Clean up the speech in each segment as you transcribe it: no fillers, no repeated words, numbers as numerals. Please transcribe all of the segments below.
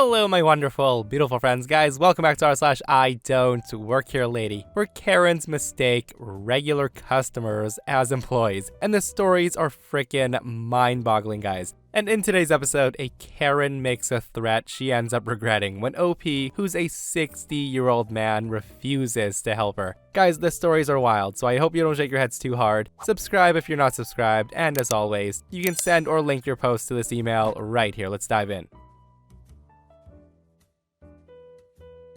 Hello, my wonderful, beautiful friends, guys. Welcome back to r/IDontWorkHereLady, where Karens mistake regular customers as employees. And the stories are freaking mind-boggling, guys. And in today's episode, a Karen makes a threat she ends up regretting when OP, who's a 60-year-old man, refuses to help her. Guys, the stories are wild, so I hope you don't shake your heads too hard. Subscribe if you're not subscribed, and as always, you can send or link your post to this email right here. Let's dive in.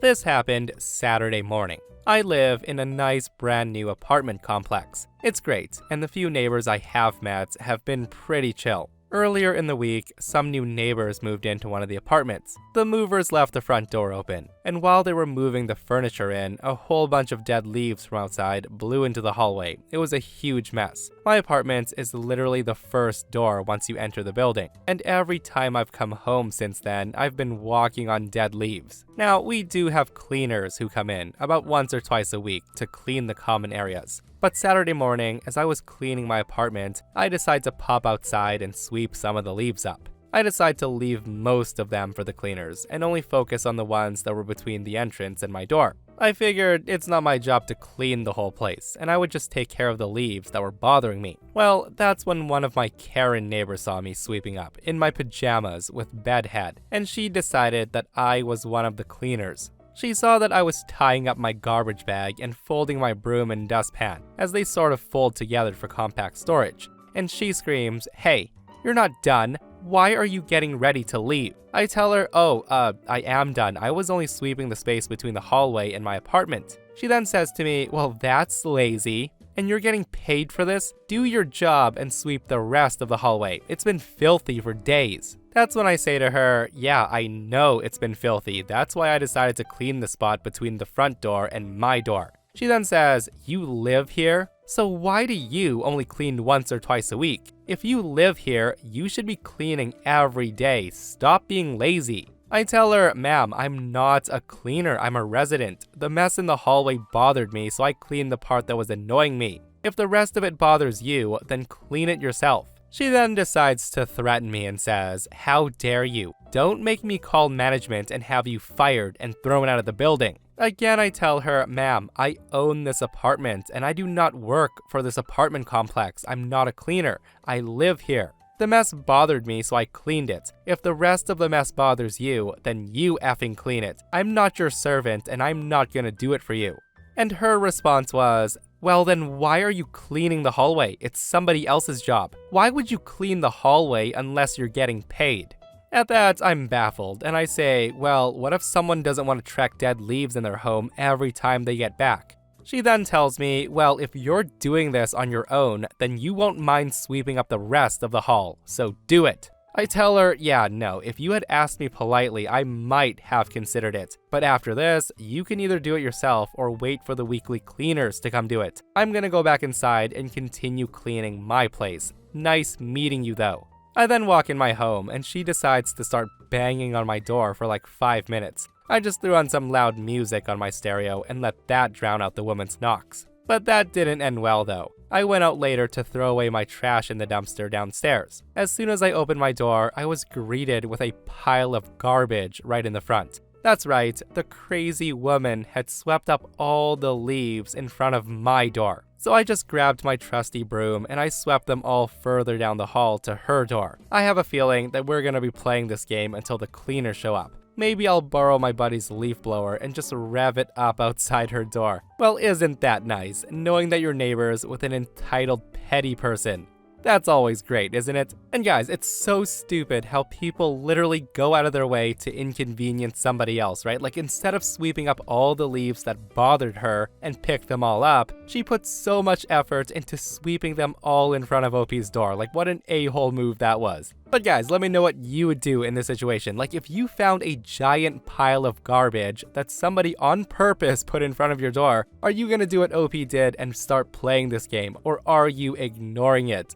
This happened Saturday morning. I live in a nice brand new apartment complex. It's great, and the few neighbors I have met have been pretty chill. Earlier in the week, some new neighbors moved into one of the apartments. The movers left the front door open, and while they were moving the furniture in, a whole bunch of dead leaves from outside blew into the hallway. It was a huge mess. My apartment is literally the first door once you enter the building, and every time I've come home since then, I've been walking on dead leaves. Now, we do have cleaners who come in about once or twice a week to clean the common areas. But Saturday morning, as I was cleaning my apartment, I decide to pop outside and sweep some of the leaves up. I decide to leave most of them for the cleaners and only focus on the ones that were between the entrance and my door. I figured it's not my job to clean the whole place, and I would just take care of the leaves that were bothering me. Well, that's when one of my Karen neighbors saw me sweeping up in my pajamas with bedhead, and she decided that I was one of the cleaners. She saw that I was tying up my garbage bag and folding my broom and dustpan, as they sort of fold together for compact storage. And she screams, "Hey, you're not done. Why are you getting ready to leave?" I tell her, I am done. I was only sweeping the space between the hallway and my apartment. She then says to me, "Well, that's lazy. And you're getting paid for this? Do your job and sweep the rest of the hallway. It's been filthy for days." That's when I say to her, "Yeah, I know it's been filthy. That's why I decided to clean the spot between the front door and my door." She then says, "You live here? So why do you only clean once or twice a week? If you live here, you should be cleaning every day. Stop being lazy." I tell her, "Ma'am, I'm not a cleaner, I'm a resident. The mess in the hallway bothered me, so I cleaned the part that was annoying me. If the rest of it bothers you, then clean it yourself." She then decides to threaten me and says, "How dare you? Don't make me call management and have you fired and thrown out of the building." Again, I tell her, "Ma'am, I own this apartment and I do not work for this apartment complex. I'm not a cleaner. I live here. The mess bothered me, so I cleaned it. If the rest of the mess bothers you, then you effing clean it. I'm not your servant and I'm not gonna do it for you." And her response was, "Well, then why are you cleaning the hallway? It's somebody else's job. Why would you clean the hallway unless you're getting paid?" At that, I'm baffled, and I say, "Well, what if someone doesn't want to track dead leaves in their home every time they get back?" She then tells me, "Well, if you're doing this on your own, then you won't mind sweeping up the rest of the hall, so do it." I tell her, "Yeah, no, if you had asked me politely, I might have considered it. But after this, you can either do it yourself or wait for the weekly cleaners to come do it. I'm gonna go back inside and continue cleaning my place. Nice meeting you, though." I then walk in my home, and she decides to start banging on my door for like 5 minutes. I just threw on some loud music on my stereo and let that drown out the woman's knocks. But that didn't end well, though. I went out later to throw away my trash in the dumpster downstairs. As soon as I opened my door, I was greeted with a pile of garbage right in the front. That's right, the crazy woman had swept up all the leaves in front of my door. So I just grabbed my trusty broom and I swept them all further down the hall to her door. I have a feeling that we're gonna be playing this game until the cleaners show up. Maybe I'll borrow my buddy's leaf blower and just rev it up outside her door. Well, isn't that nice, knowing that you're neighbors with an entitled petty person? That's always great, isn't it? And guys, it's so stupid how people literally go out of their way to inconvenience somebody else, right? Like, instead of sweeping up all the leaves that bothered her and pick them all up, she put so much effort into sweeping them all in front of OP's door. Like, what an a-hole move that was. But guys, let me know what you would do in this situation. Like, if you found a giant pile of garbage that somebody on purpose put in front of your door, are you gonna do what OP did and start playing this game, or are you ignoring it?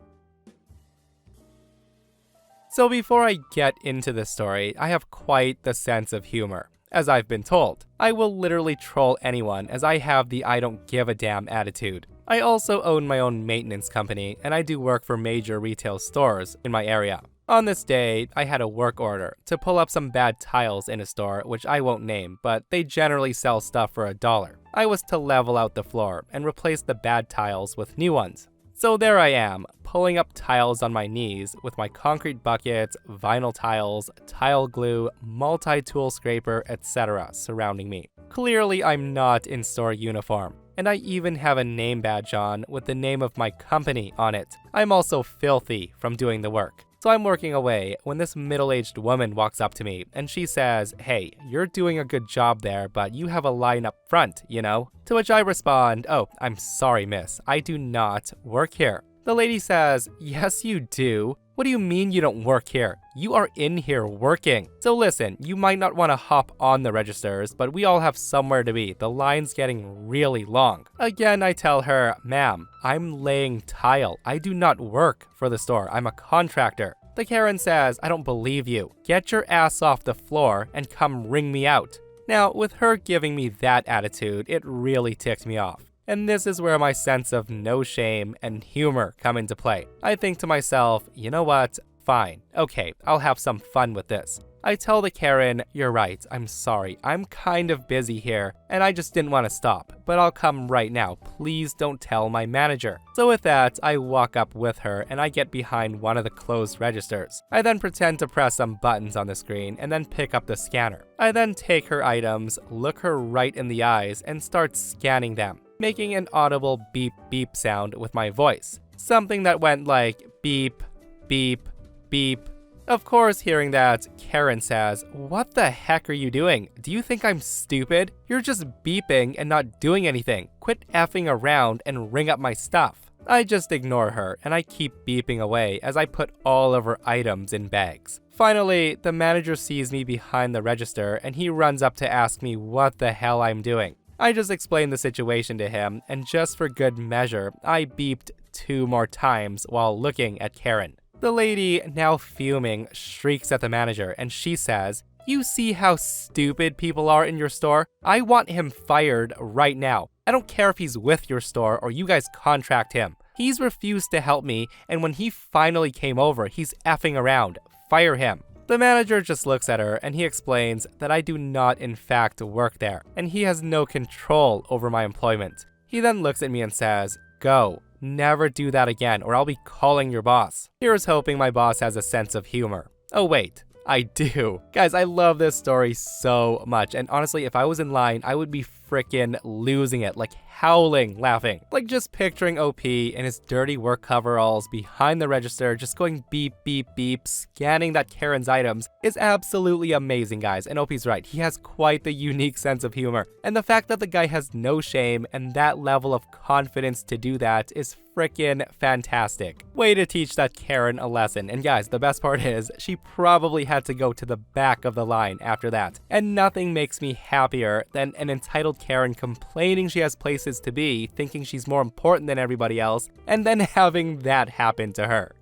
So before I get into this story, I have quite the sense of humor. As I've been told, I will literally troll anyone as I have the I don't give a damn attitude. I also own my own maintenance company, and I do work for major retail stores in my area. On this day, I had a work order to pull up some bad tiles in a store, which I won't name, but they generally sell stuff for $1. I was to level out the floor and replace the bad tiles with new ones. So there I am, pulling up tiles on my knees with my concrete buckets, vinyl tiles, tile glue, multi-tool scraper, etc. surrounding me. Clearly, I'm not in store uniform, and I even have a name badge on with the name of my company on it. I'm also filthy from doing the work. So I'm working away when this middle-aged woman walks up to me and she says, "Hey, you're doing a good job there, but you have a line up front, you know?" To which I respond, "Oh, I'm sorry, miss. I do not work here." The lady says, "Yes, you do. What do you mean you don't work here? You are in here working. So listen, you might not want to hop on the registers, but we all have somewhere to be. The line's getting really long." Again, I tell her, "Ma'am, I'm laying tile. I do not work for the store. I'm a contractor." The Karen says, "I don't believe you. Get your ass off the floor and come ring me out." Now, with her giving me that attitude, it really ticked me off. And this is where my sense of no shame and humor come into play. I think to myself, you know what? Fine. Okay, I'll have some fun with this. I tell the Karen, "You're right, I'm sorry. I'm kind of busy here, and I just didn't want to stop, but I'll come right now. Please don't tell my manager." So with that, I walk up with her, and I get behind one of the closed registers. I then pretend to press some buttons on the screen, and then pick up the scanner. I then take her items, look her right in the eyes, and start scanning them, making an audible beep beep sound with my voice. Something that went like beep, beep, beep. Of course, hearing that, Karen says, "What the heck are you doing? Do you think I'm stupid? You're just beeping and not doing anything. Quit effing around and ring up my stuff." I just ignore her and I keep beeping away as I put all of her items in bags. Finally, the manager sees me behind the register and he runs up to ask me what the hell I'm doing. I just explained the situation to him, and just for good measure, I beeped 2 more times while looking at Karen. The lady, now fuming, shrieks at the manager and she says, "You see how stupid people are in your store? I want him fired right now. I don't care if he's with your store or you guys contract him. He's refused to help me, and when he finally came over, he's effing around. Fire him." The manager just looks at her and he explains that I do not in fact work there, and he has no control over my employment. He then looks at me and says, "Go. Never do that again or I'll be calling your boss." Here's hoping my boss has a sense of humor. Oh wait, I do. Guys, I love this story so much, and honestly, if I was in line, I would be freaking losing it, like howling, laughing. Like just picturing OP in his dirty work coveralls behind the register, just going beep, beep, beep, scanning that Karen's items is absolutely amazing, guys. And OP's right, he has quite the unique sense of humor. And the fact that the guy has no shame and that level of confidence to do that is freaking fantastic. Way to teach that Karen a lesson. And guys, the best part is she probably had to go to the back of the line after that. And nothing makes me happier than an entitled Karen complaining she has places to be, thinking she's more important than everybody else, and then having that happen to her.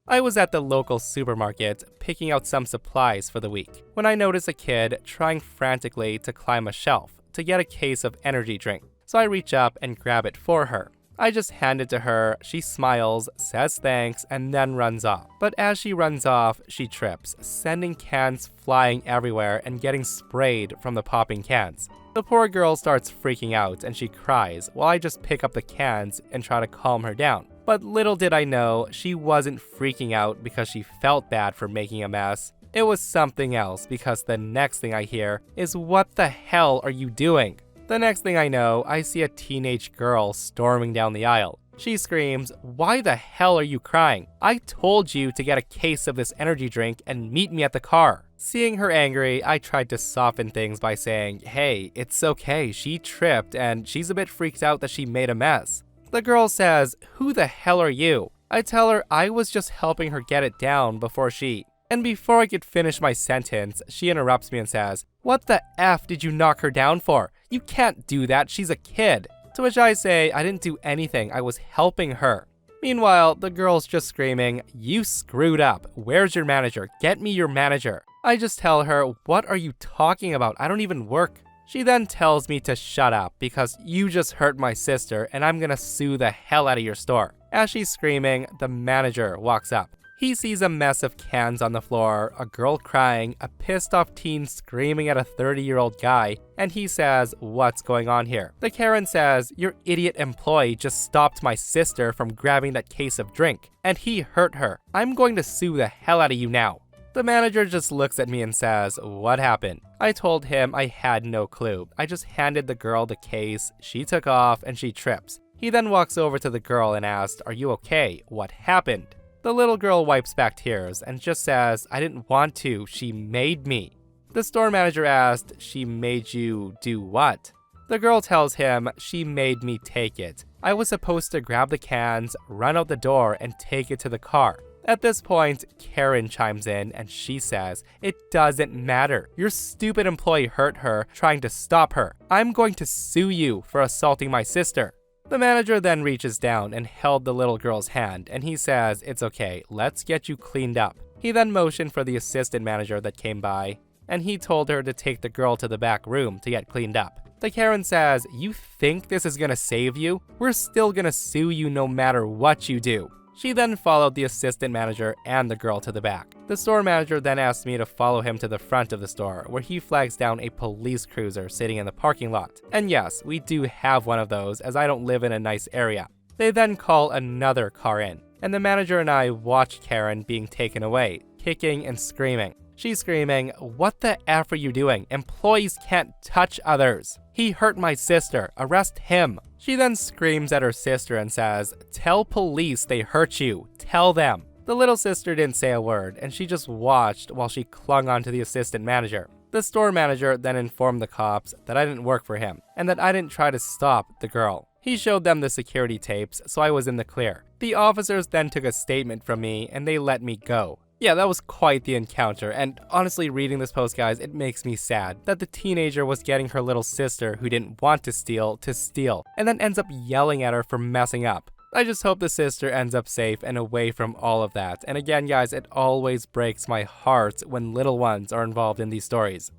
I was at the local supermarket picking out some supplies for the week when I noticed a kid trying frantically to climb a shelf to get a case of energy drink. So I reach up and grab it for her. I just hand it to her, she smiles, says thanks, and then runs off. But as she runs off, she trips, sending cans flying everywhere and getting sprayed from the popping cans. The poor girl starts freaking out and she cries while I just pick up the cans and try to calm her down. But little did I know, she wasn't freaking out because she felt bad for making a mess. It was something else, because the next thing I hear is, "What the hell are you doing?" The next thing I know, I see a teenage girl storming down the aisle. She screams, "Why the hell are you crying? I told you to get a case of this energy drink and meet me at the car." Seeing her angry, I tried to soften things by saying, "Hey, it's okay, she tripped and she's a bit freaked out that she made a mess." The girl says, "Who the hell are you?" I tell her I was just helping her get it down before she... And before I could finish my sentence, she interrupts me and says, "What the F did you knock her down for? You can't do that, she's a kid." To which I say, "I didn't do anything, I was helping her." Meanwhile, the girl's just screaming, "You screwed up. Where's your manager? Get me your manager." I just tell her, "What are you talking about? I don't even work." She then tells me to shut up because you just hurt my sister and I'm gonna sue the hell out of your store. As she's screaming, the manager walks up. He sees a mess of cans on the floor, a girl crying, a pissed off teen screaming at a 30-year-old guy, and he says, "What's going on here?" The Karen says, "Your idiot employee just stopped my sister from grabbing that case of drink, and he hurt her. I'm going to sue the hell out of you now." The manager just looks at me and says, "What happened?" I told him I had no clue. I just handed the girl the case, she took off, and she trips. He then walks over to the girl and asked, "Are you okay? What happened?" The little girl wipes back tears and just says, "I didn't want to, she made me." The store manager asked, "She made you do what?" The girl tells him, "She made me take it. I was supposed to grab the cans, run out the door, and take it to the car." At this point, Karen chimes in and she says, "It doesn't matter. Your stupid employee hurt her trying to stop her. I'm going to sue you for assaulting my sister." The manager then reaches down and held the little girl's hand, and he says, "It's okay, let's get you cleaned up." He then motioned for the assistant manager that came by, and he told her to take the girl to the back room to get cleaned up. The Karen says, "You think this is gonna save you? We're still gonna sue you no matter what you do." She then followed the assistant manager and the girl to the back. The store manager then asked me to follow him to the front of the store, where he flags down a police cruiser sitting in the parking lot. And yes, we do have one of those, as I don't live in a nice area. They then call another car in, and the manager and I watch Karen being taken away, kicking and screaming. She's screaming, "What the F are you doing? Employees can't touch others. He hurt my sister. Arrest him." She then screams at her sister and says, "Tell police they hurt you. Tell them." The little sister didn't say a word, and she just watched while she clung onto the assistant manager. The store manager then informed the cops that I didn't work for him, and that I didn't try to stop the girl. He showed them the security tapes, so I was in the clear. The officers then took a statement from me, and they let me go. Yeah, that was quite the encounter, and honestly, reading this post, guys, it makes me sad that the teenager was getting her little sister, who didn't want to steal, and then ends up yelling at her for messing up. I just hope the sister ends up safe and away from all of that. And again, guys, it always breaks my heart when little ones are involved in these stories.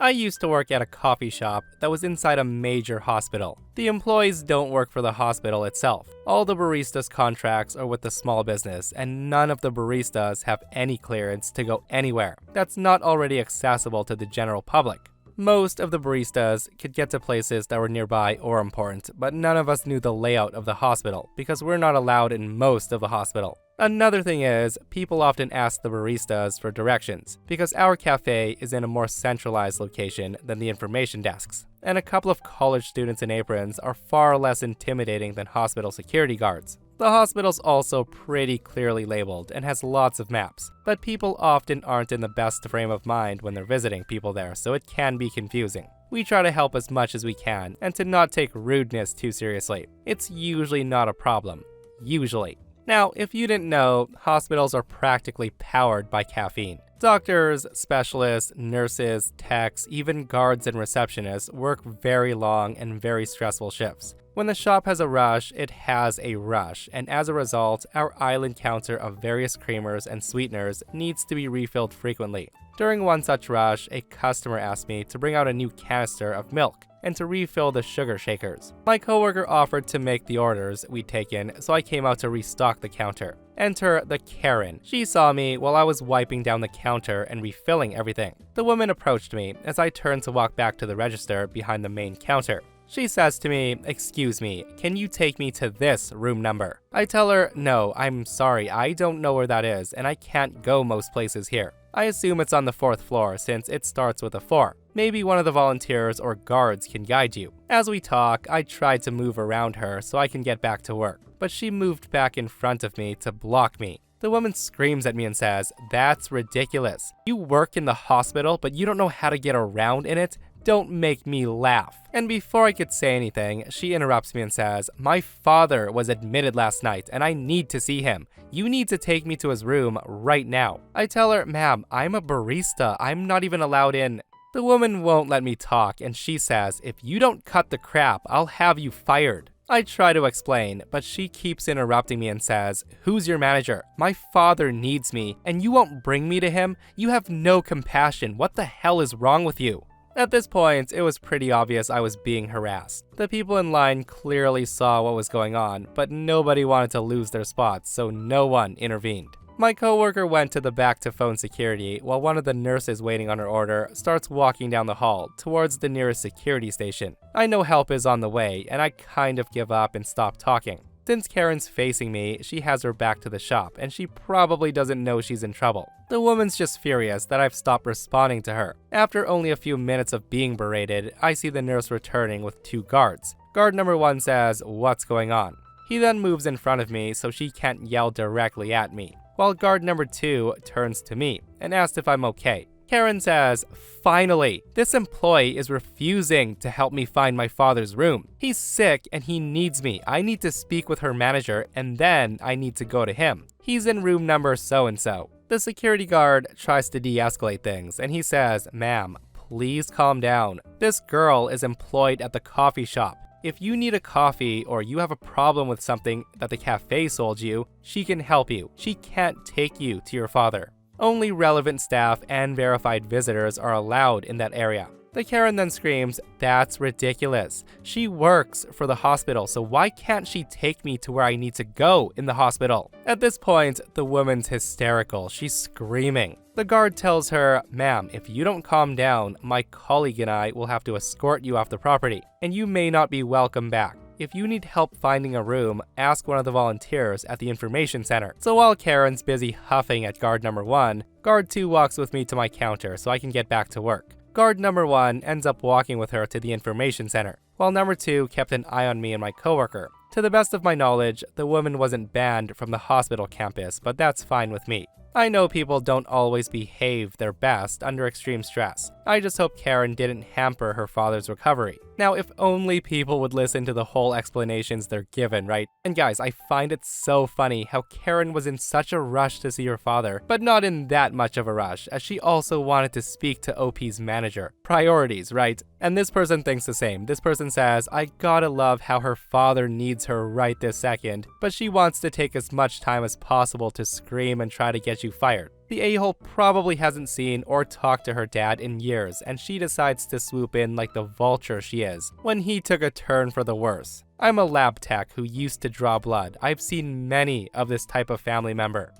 I used to work at a coffee shop that was inside a major hospital. The employees don't work for the hospital itself. All the baristas' contracts are with the small business, and none of the baristas have any clearance to go anywhere that's not already accessible to the general public. Most of the baristas could get to places that were nearby or important, but none of us knew the layout of the hospital because we're not allowed in most of the hospital. Another thing is, people often ask the baristas for directions because our cafe is in a more centralized location than the information desks, and a couple of college students in aprons are far less intimidating than hospital security guards. The hospital's also pretty clearly labeled and has lots of maps, but people often aren't in the best frame of mind when they're visiting people there, so it can be confusing. We try to help as much as we can and to not take rudeness too seriously. It's usually not a problem. Usually. Now, if you didn't know, hospitals are practically powered by caffeine. Doctors, specialists, nurses, techs, even guards and receptionists work very long and very stressful shifts. When the shop has a rush, it has a rush, and as a result, our island counter of various creamers and sweeteners needs to be refilled frequently. During one such rush, a customer asked me to bring out a new canister of milk and to refill the sugar shakers. My coworker offered to make the orders we'd taken, so I came out to restock the counter. Enter the Karen. She saw me while I was wiping down the counter and refilling everything. The woman approached me as I turned to walk back to the register behind the main counter. She says to me, "Excuse me, can you take me to this room number?" I tell her, "No, I'm sorry, I don't know where that is, and I can't go most places here." I assume it's on the 4th floor since it starts with a 4. Maybe one of the volunteers or guards can guide you. As we talk, I tried to move around her so I can get back to work, but she moved back in front of me to block me. The woman screams at me and says, "That's ridiculous. You work in the hospital, but you don't know how to get around in it? Don't make me laugh." And before I could say anything, she interrupts me and says, "My father was admitted last night and I need to see him. You need to take me to his room right now." I tell her, "Ma'am, I'm a barista. I'm not even allowed in." The woman won't let me talk and she says, "If you don't cut the crap, I'll have you fired." I try to explain, but she keeps interrupting me and says, "Who's your manager? My father needs me, and you won't bring me to him? You have no compassion. What the hell is wrong with you?" At this point, it was pretty obvious I was being harassed. The people in line clearly saw what was going on, but nobody wanted to lose their spots, so no one intervened. My coworker went to the back to phone security while one of the nurses waiting on her order starts walking down the hall towards the nearest security station. I know help is on the way, and I kind of give up and stop talking. Since Karen's facing me, she has her back to the shop, and she probably doesn't know she's in trouble. The woman's just furious that I've stopped responding to her. After only a few minutes of being berated, I see the nurse returning with 2 guards. Guard number 1 says, "What's going on?" He then moves in front of me so she can't yell directly at me, while guard number 2 turns to me and asks if I'm okay. Karen says, "Finally, this employee is refusing to help me find my father's room. He's sick and he needs me. I need to speak with her manager and then I need to go to him. He's in room number so-and-so." The security guard tries to de-escalate things and he says, "Ma'am, please calm down. This girl is employed at the coffee shop. If you need a coffee or you have a problem with something that the cafe sold you, she can help you. She can't take you to your father. Only relevant staff and verified visitors are allowed in that area." The Karen then screams, "That's ridiculous. She works for the hospital, so why can't she take me to where I need to go in the hospital?" At this point, the woman's hysterical. She's screaming. The guard tells her, "Ma'am, if you don't calm down, my colleague and I will have to escort you off the property, and you may not be welcome back. If you need help finding a room, ask one of the volunteers at the information center." So while Karen's busy huffing at guard number 1, guard 2 walks with me to my counter so I can get back to work. Guard number 1 ends up walking with her to the information center, while number 2 kept an eye on me and my coworker. To the best of my knowledge, the woman wasn't banned from the hospital campus, but that's fine with me. I know people don't always behave their best under extreme stress. I just hope Karen didn't hamper her father's recovery. Now, if only people would listen to the whole explanations they're given, right? And guys, I find it so funny how Karen was in such a rush to see her father, but not in that much of a rush, as she also wanted to speak to OP's manager. Priorities, right? And this person thinks the same. This person says, "I gotta love how her father needs her right this second, but she wants to take as much time as possible to scream and try to get you fired." The a-hole probably hasn't seen or talked to her dad in years, and she decides to swoop in like the vulture she is, when he took a turn for the worse. I'm a lab tech who used to draw blood. I've seen many of this type of family member.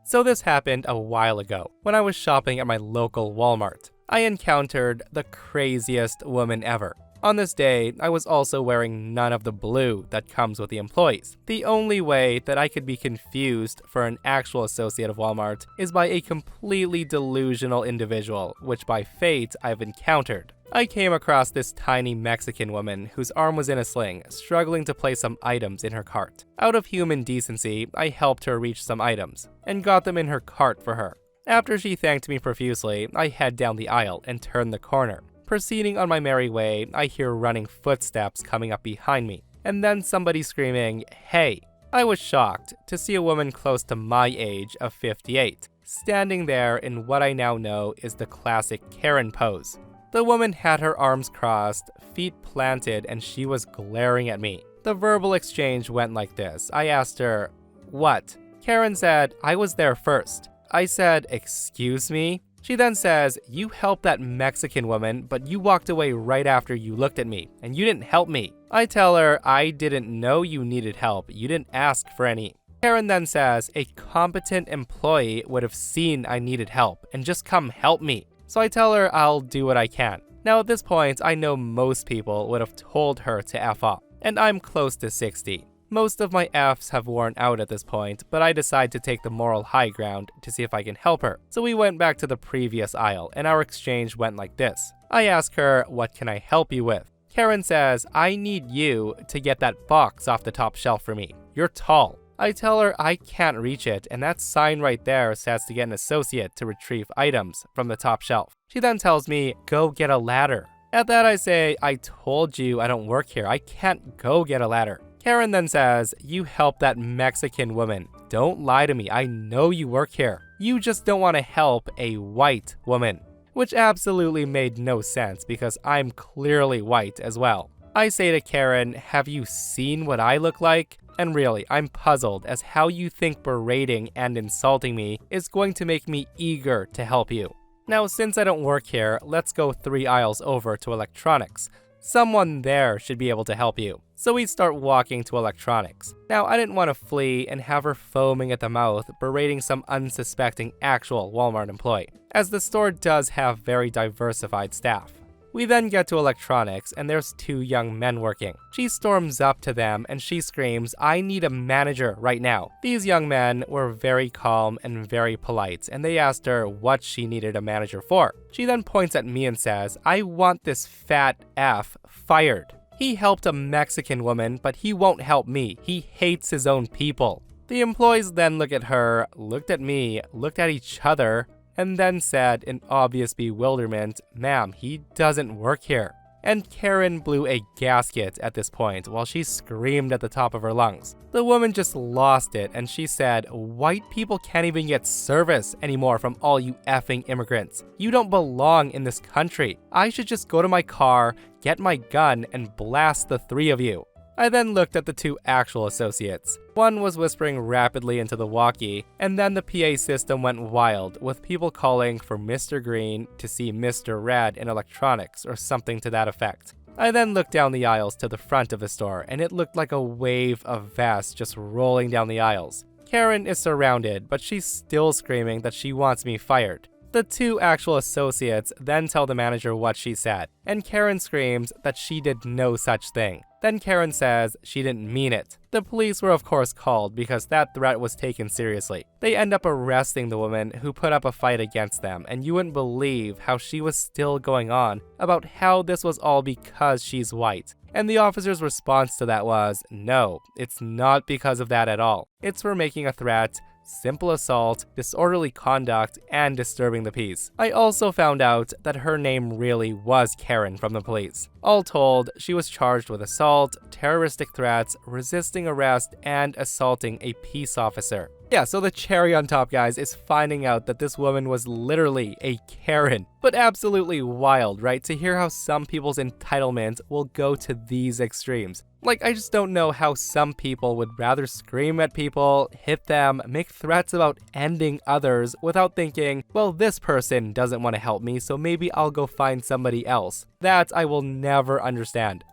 So this happened a while ago, when I was shopping at my local Walmart. I encountered the craziest woman ever. On this day, I was also wearing none of the blue that comes with the employees. The only way that I could be confused for an actual associate of Walmart is by a completely delusional individual, which by fate I've encountered. I came across this tiny Mexican woman whose arm was in a sling, struggling to place some items in her cart. Out of human decency, I helped her reach some items, and got them in her cart for her. After she thanked me profusely, I head down the aisle and turn the corner. Proceeding on my merry way, I hear running footsteps coming up behind me, and then somebody screaming, "Hey!" I was shocked to see a woman close to my age of 58, standing there in what I now know is the classic Karen pose. The woman had her arms crossed, feet planted, and she was glaring at me. The verbal exchange went like this. I asked her, "What?" Karen said, "I was there first." I said, "Excuse me?" She then says, "You helped that Mexican woman, but you walked away right after you looked at me, and you didn't help me." I tell her, "I didn't know you needed help. You didn't ask for any." Karen then says, "A competent employee would have seen I needed help and just come help me." So I tell her I'll do what I can. Now at this point, I know most people would have told her to F off, and I'm close to 60. Most of my Fs have worn out at this point, but I decide to take the moral high ground to see if I can help her. So we went back to the previous aisle, and our exchange went like this. I ask her, "What can I help you with?" Karen says, "I need you to get that box off the top shelf for me. You're tall." I tell her I can't reach it, and that sign right there says to get an associate to retrieve items from the top shelf. She then tells me, "Go get a ladder." At that I say, "I told you I don't work here. I can't go get a ladder." Karen then says, "You helped that Mexican woman. Don't lie to me. I know you work here. You just don't want to help a white woman." Which absolutely made no sense because I'm clearly white as well. I say to Karen, have you seen what I look like? And really, I'm puzzled as how you think berating and insulting me is going to make me eager to help you. Now, since I don't work here, let's go 3 aisles over to electronics. Someone there should be able to help you. So we start walking to electronics. Now, I didn't want to flee and have her foaming at the mouth, berating some unsuspecting actual Walmart employee, as the store does have very diversified staff. We then get to electronics, and there's 2 young men working. She storms up to them and she screams, "I need a manager right now." These young men were very calm and very polite, and they asked her what she needed a manager for. She then points at me and says, "I want this fat F fired. He helped a Mexican woman, but he won't help me. He hates his own people." The employees then look at her, looked at me, looked at each other, and then said in obvious bewilderment, "Ma'am, he doesn't work here." And Karen blew a gasket at this point while she screamed at the top of her lungs. The woman just lost it and she said, "White people can't even get service anymore from all you effing immigrants. You don't belong in this country. I should just go to my car, get my gun, and blast the 3 of you." I then looked at the 2 actual associates. One was whispering rapidly into the walkie, and then the PA system went wild, with people calling for Mr. Green to see Mr. Red in electronics or something to that effect. I then looked down the aisles to the front of the store, and it looked like a wave of vests just rolling down the aisles. Karen is surrounded, but she's still screaming that she wants me fired. The 2 actual associates then tell the manager what she said, and Karen screams that she did no such thing. Then Karen says she didn't mean it. The police were of course called because that threat was taken seriously. They end up arresting the woman who put up a fight against them, and you wouldn't believe how she was still going on about how this was all because she's white. And the officer's response to that was, "No, it's not because of that at all. It's for making a threat, simple assault, disorderly conduct, and disturbing the peace." I also found out that her name really was Karen from the police. All told, she was charged with assault, terroristic threats, resisting arrest, and assaulting a peace officer. Yeah, so the cherry on top, guys, is finding out that this woman was literally a Karen. But absolutely wild, right? To hear how some people's entitlement will go to these extremes. Like, I just don't know how some people would rather scream at people, hit them, make threats about ending others without thinking, well, this person doesn't want to help me, so maybe I'll go find somebody else. That I will never understand.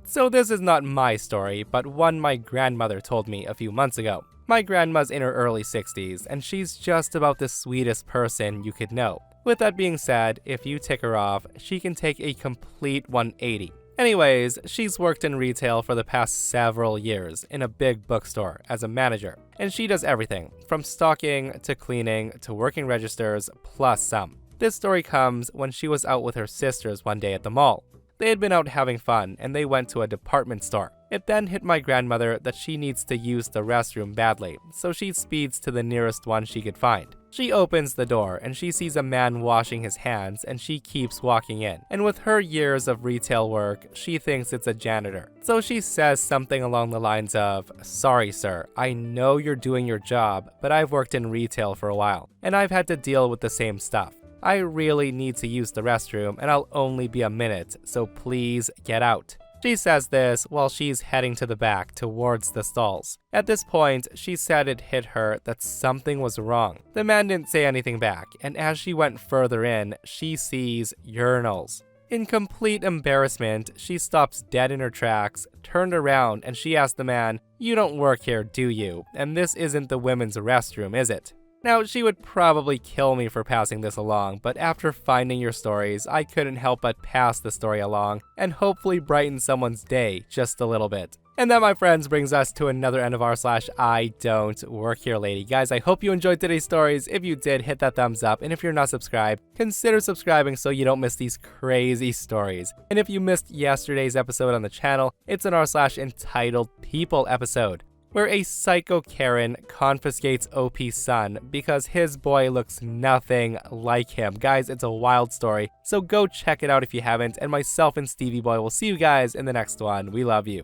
So this is not my story, but one my grandmother told me a few months ago. My grandma's in her early 60s, and she's just about the sweetest person you could know. With that being said, if you tick her off, she can take a complete 180. Anyways, she's worked in retail for the past several years in a big bookstore as a manager, and she does everything from stocking to cleaning to working registers plus some. This story comes when she was out with her sisters one day at the mall. They had been out having fun, and they went to a department store. It then hit my grandmother that she needs to use the restroom badly, so she speeds to the nearest one she could find. She opens the door, and she sees a man washing his hands, and she keeps walking in. And with her years of retail work, she thinks it's a janitor. So she says something along the lines of, "Sorry, sir, I know you're doing your job, but I've worked in retail for a while, and I've had to deal with the same stuff. I really need to use the restroom, and I'll only be a minute, so please get out." She says this while she's heading to the back towards the stalls. At this point, she said it hit her that something was wrong. The man didn't say anything back, and as she went further in, she sees urinals. In complete embarrassment, she stops dead in her tracks, turned around, and she asked the man, "You don't work here, do you? And this isn't the women's restroom, is it?" Now, she would probably kill me for passing this along, but after finding your stories, I couldn't help but pass the story along and hopefully brighten someone's day just a little bit. And that, my friends, brings us to another end of r/IDontWorkHereLady. Guys, I hope you enjoyed today's stories. If you did, hit that thumbs up. And if you're not subscribed, consider subscribing so you don't miss these crazy stories. And if you missed yesterday's episode on the channel, it's an r/entitledpeople episode, where a psycho Karen confiscates OP's son because his boy looks nothing like him. Guys, it's a wild story, so go check it out if you haven't, and myself and Stevie Boy will see you guys in the next one. We love you.